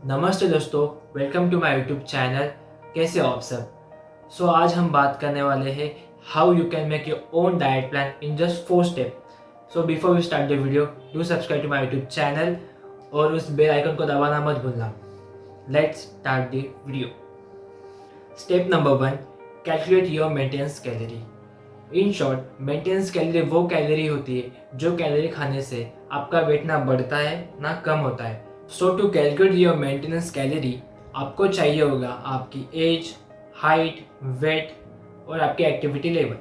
नमस्ते दोस्तों, welcome to my YouTube channel. कैसे हो आप सब। आज हम बात करने वाले हैं how you can make your own diet plan in just 4 step. Before we start the video, do subscribe to my YouTube channel और उस बेल आइकन को दबाना मत भूलना। Let's start the video. Step number 1, calculate your maintenance calorie. In short, maintenance calorie वो calorie होती है जो कैलोरी खाने से आपका वेट ना बढ़ता है ना कम होता है। To calculate your maintenance calorie, आपको चाहिए होगा आपकी एज, हाइट, वेट और आपकी activity level.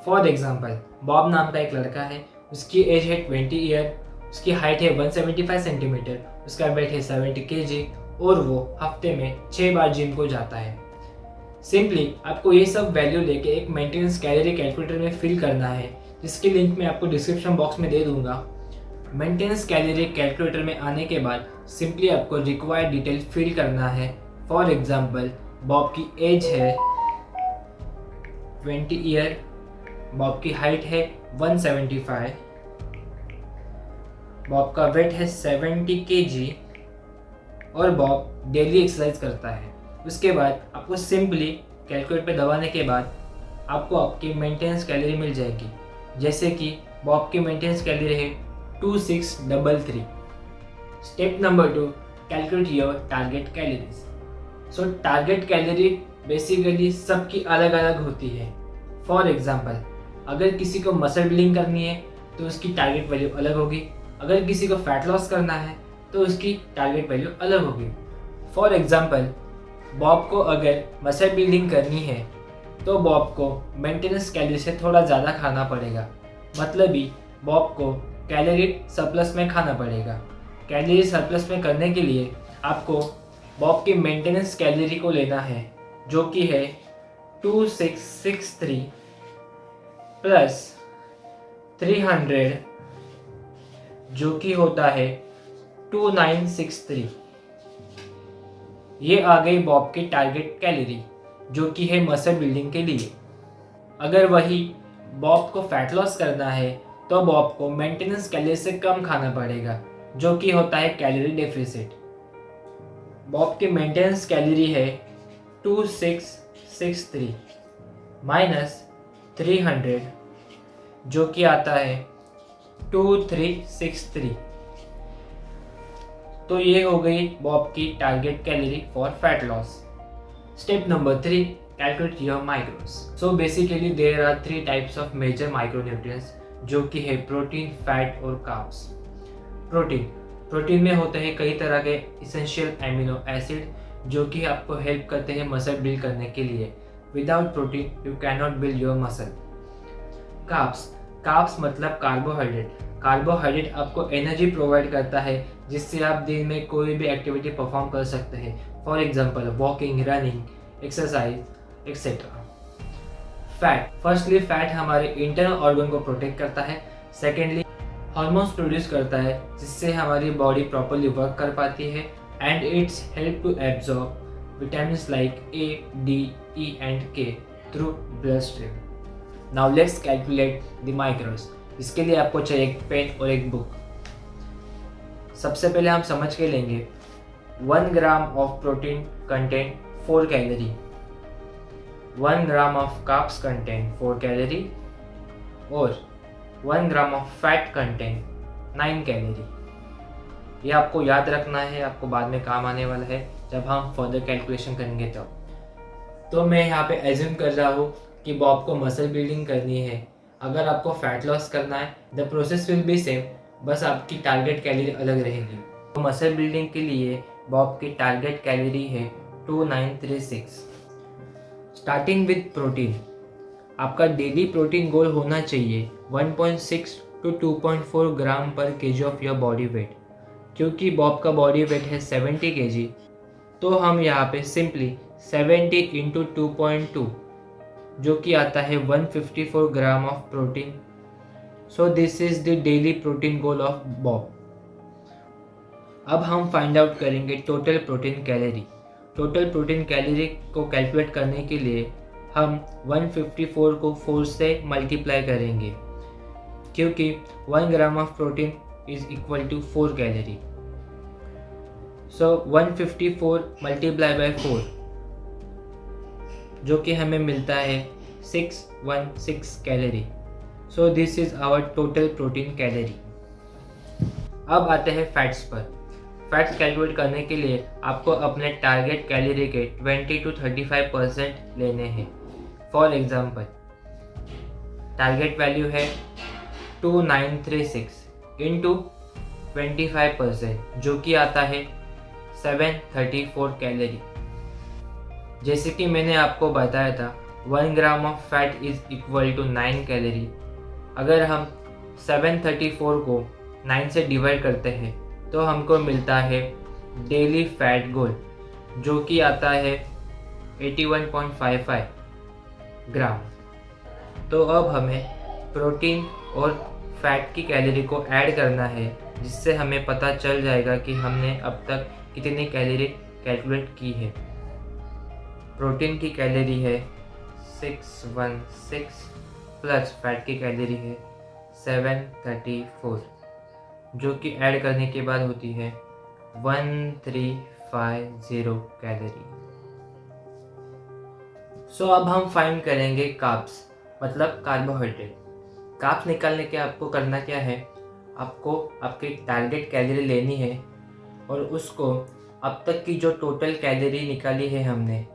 For example, Bob नाम का एक लड़का है, उसकी एज है 20 ईयर, उसकी हाइट है 175 सेंटीमीटर, उसका वेट है 70 केजी और वो हफ्ते में 6 बार जिम को जाता है। सिंपली आपको ये सब वैल्यू लेके एक मेंटेनेंस कैलोरी कैलकुलेटर में फिल करना है, जिसकी लिंक मैं आपको डिस्क्रिप्शन बॉक्स में दे दूंगा। मेंटेनेंस कैलोरी कैलकुलेटर में आने के बाद सिंपली आपको रिक्वायर्ड डिटेल फिल करना है। फॉर एग्जांपल, बॉब की एज है 20 ईयर, बॉब की हाइट है 175, बॉब का वेट है 70 केजी और बॉब डेली एक्सरसाइज करता है। उसके बाद आपको सिंपली कैलकुलेट पे दबाने के बाद आपको आपकी मेंटेनेंस कैलोरी मिल जाएगी। जैसे कि बॉब की मेंटेनेंस कैलोरी है 2633। Step number 2, calculate your target calories. Target calorie basically सबकी अलग अलग होती है। फॉर एग्जांपल, अगर किसी को मसल बिल्डिंग करनी है तो उसकी टारगेट वैल्यू अलग होगी। अगर किसी को फैट लॉस करना है तो उसकी टारगेट वैल्यू अलग होगी। फॉर एग्जांपल, बॉब को अगर मसल बिल्डिंग करनी है तो बॉब को मेंटेनेंस कैलोरी से थोड़ा ज़्यादा खाना पड़ेगा। मतलब ही बॉब को कैलोरी सरप्लस में खाना पड़ेगा। कैलोरी सरप्लस में करने के लिए आपको बॉब की मेंटेनेंस कैलोरी को लेना है, जो कि है 2663 प्लस 300, जो कि होता है 2963। ये आ गई बॉब की टारगेट कैलोरी, जो कि है मसल बिल्डिंग के लिए। अगर वही बॉब को फैट लॉस करना है तो बॉब को मेंटेनेंस कैलोरी से कम खाना पड़ेगा, जो कि होता है कैलोरी डेफिसिट। बॉब की मेंटेनेंस कैलोरी है 2663 माइनस 300, जो कि आता है 2363। तो ये हो गई बॉब की target calorie for fat loss. Step number 3, calculate your macros. Basically there are 3 types of major micronutrients, जो कि है प्रोटीन, फैट और कार्ब्स। प्रोटीन में होते हैं कई तरह के इसेंशियल एमिनो एसिड, जो कि आपको हेल्प करते हैं मसल बिल्ड करने के लिए। Without protein you can not build your muscle. Carbs मतलब कार्बोहाइड्रेट आपको एनर्जी प्रोवाइड करता है, जिससे आप दिन में कोई भी एक्टिविटी परफॉर्म कर सकते हैं। For example, walking, running, exercise etcetera. Fat हमारे इंटरनल ऑर्गन को प्रोटेक्ट करता है। सेकेंडली, हार्मोन्स प्रोड्यूस करता है, जिससे हमारी बॉडी प्रॉपरली वर्क कर पाती है। And it's help to absorb vitamin like A, D, E and K through blood stream. Now let's calculate the micros. इसके लिए आपको चाहिए एक पेन और एक बुक। सबसे पहले हम समझ के लेंगे 1 gram of protein contain 4 calorie, 1 gram of carbs contain 4 calorie और 1 gram of fat contain 9 calorie. ये आपको याद रखना है, आपको बाद में काम आने वाला है जब हम फर्दर कैलकुलेशन करेंगे तब। तो मैं यहाँ पे एज्यूम कर रहा हूँ कि बॉब को मसल बिल्डिंग करनी है। अगर आपको फैट लॉस करना है, the process will be same, बस आपकी टारगेट कैलोरी अलग रहेगी। तो मसल बिल्डिंग के लिए बॉब की टारगेट कैलोरी है 2936। स्टार्टिंग विद प्रोटीन, आपका डेली प्रोटीन गोल होना चाहिए 1.6 to 2.4 ग्राम पर KG of your body weight. क्योंकि बॉब का बॉडी वेट है 70 केजी, तो हम यहाँ पे सिंपली 70 इंटू 2.2, जो कि आता है 154 ग्राम of protein. So this is the daily protein goal of Bob. अब हम फाइंड आउट करेंगे total protein calorie. Total protein calorie को कैलकुलेट करने के लिए हम 154 को 4 से मल्टीप्लाई करेंगे, क्योंकि 1 gram of protein is equal to 4 calorie. So 154 multiply by 4 जो कि हमें मिलता है 616 calorie. So this is our total protein calorie. अब आते हैं फैट्स पर। फैट्स कैलकुलेट करने के लिए आपको अपने टारगेट कैलोरी के 20 to 35% लेने हैं। फॉर एग्जांपल टारगेट वैल्यू है 2936 इंटू 25% जो कि आता है 734 कैलोरी। जैसे कि मैंने आपको बताया था 1 gram of fat is equal to 9 calorie. अगर हम 734 को 9 से डिवाइड करते हैं तो हमको मिलता है डेली फैट गोल जो कि आता है 81.55 ग्राम। तो अब हमें प्रोटीन और फैट की कैलोरी को ऐड करना है जिससे हमें पता चल जाएगा कि हमने अब तक कितनी कैलोरी कैलकुलेट की है। प्रोटीन की कैलोरी है 616 प्लस फैट की कैलोरी है 734 जो कि ऐड करने के बाद होती है 1350 कैलोरी। सो अब हम फाइंड करेंगे कार्ब्स मतलब कार्बोहाइड्रेट। कार्ब्स निकालने के आपको करना क्या है, आपको आपकी टारगेट कैलोरी लेनी है और उसको अब तक की जो टोटल कैलोरी निकाली है हमने,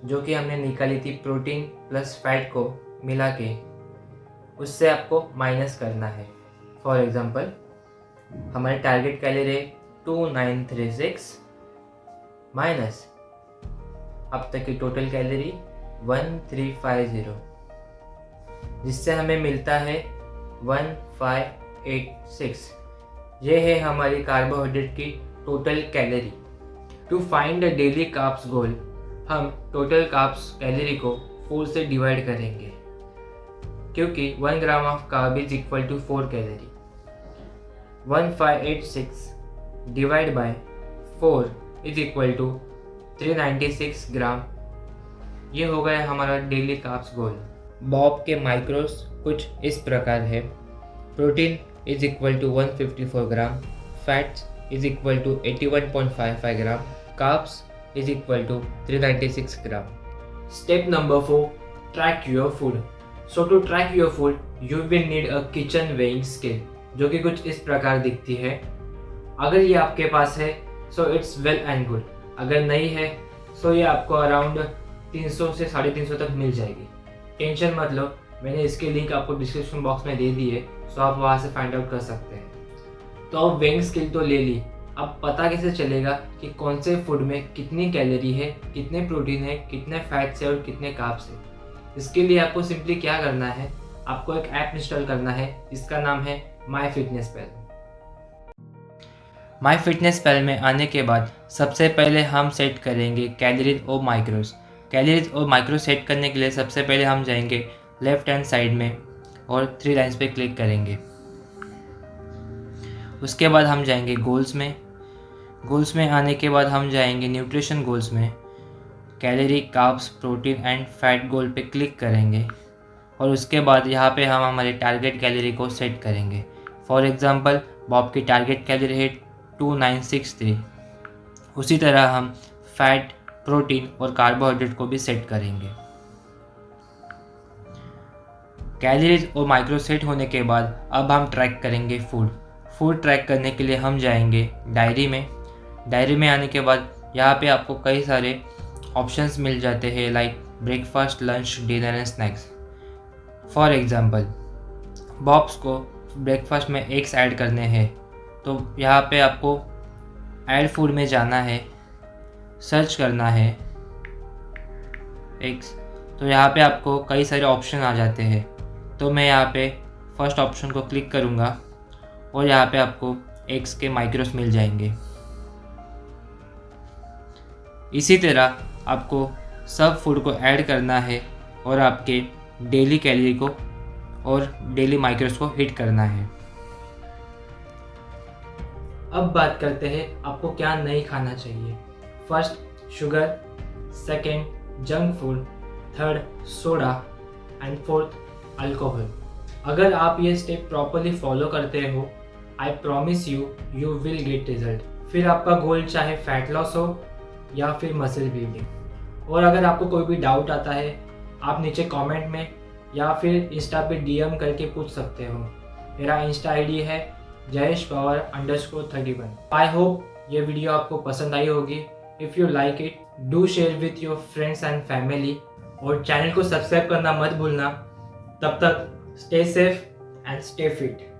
जो कि हमने निकाली थी प्रोटीन प्लस फैट को मिला के, उससे आपको माइनस करना है। फॉर एग्जांपल हमारी टारगेट कैलोरी 2936 माइनस अब तक की टोटल कैलोरी 1350 जिससे हमें मिलता है 1586। ये है हमारी कार्बोहाइड्रेट की total calorie. To find the daily carbs goal हम टोटल कार्ब्स कैलोरी को 4 से डिवाइड करेंगे क्योंकि 1 gram of carb is equal to 4 calorie. 1586 divide by 4 is equal to 396 gram. ये हो गया हमारा डेली कार्ब्स गोल। बॉब के माइक्रोस कुछ इस प्रकार है। Protein is equal to 154 gram, fats is equal to 81.55 gram, carbs is equal to 396 gram. Step number 4, track your food. So to track your food you will need a kitchen weighing scale जो कि कुछ इस प्रकार दिखती है। अगर ये आपके पास है so it's well and good, अगर नहीं है सो ये आपको अराउंड 300 से 350 तक मिल जाएगी। टेंशन मत लो, मैंने इसके लिंक आपको डिस्क्रिप्शन बॉक्स में दे दी है, सो आप वहाँ से फाइंड आउट कर सकते हैं। तो अब वेइंग स्केल तो ले ली, अब पता कैसे चलेगा कि कौन से फूड में कितनी कैलोरी है, कितने प्रोटीन है, कितने फैट्स है और कितने कार्ब्स है। इसके लिए आपको सिंपली क्या करना है, आपको एक ऐप इंस्टॉल करना है जिसका नाम है MyFitnessPal। MyFitnessPal में आने के बाद सबसे पहले हम सेट करेंगे कैलोरीज और माइक्रोस। कैलोरीज और माइक्रो सेट करने के लिए सबसे पहले हम जाएंगे लेफ्ट हैंड साइड में और 3 लाइन्स पे क्लिक करेंगे। उसके बाद हम जाएंगे गोल्स में। गोल्स में आने के बाद हम जाएंगे न्यूट्रिशन गोल्स में। Calorie, carbs, protein and fat goal पे क्लिक करेंगे और उसके बाद यहाँ पे हम हमारे टारगेट कैलोरी को सेट करेंगे। फॉर एग्जांपल बॉब की टारगेट कैलोरी है 2963। उसी तरह हम फैट, प्रोटीन और कार्बोहाइड्रेट को भी सेट करेंगे। कैलोरीज और माइक्रो सेट होने के बाद अब हम ट्रैक करेंगे फूड। फूड ट्रैक करने के लिए हम जाएंगे डायरी में। डायरी में आने के बाद यहाँ पे आपको कई सारे ऑप्शंस मिल जाते हैं like breakfast, lunch, dinner and snacks. For example bobs को ब्रेकफास्ट में एग्स ऐड करने हैं तो यहाँ पे आपको ऐड फूड में जाना है, सर्च करना है एग्स। तो यहाँ पे आपको कई सारे ऑप्शन आ जाते हैं, तो मैं यहाँ पे फर्स्ट ऑप्शन को क्लिक करूँगा और यहाँ पे आपको एग्स के माइक्रोस मिल जाएंगे। इसी तरह आपको सब फूड को ऐड करना है और आपके डेली कैलोरी को और डेली माइक्रोस को हिट करना है। अब बात करते हैं आपको क्या नहीं खाना चाहिए। First sugar, second junk food, third soda and fourth alcohol. अगर आप ये स्टेप प्रॉपरली फॉलो करते हो, I promise you will get result. फिर आपका गोल चाहे फैट लॉस हो या फिर मसल बिल्डिंग। और अगर आपको कोई भी डाउट आता है आप नीचे कमेंट में या फिर इंस्टा पे DM करके पूछ सकते हो। मेरा इंस्टा आईडी है jayesh_power_31। आई होप ये वीडियो आपको पसंद आई होगी। If you like it do share with your friends and family और चैनल को सब्सक्राइब करना मत भूलना। तब तक stay safe and stay fit.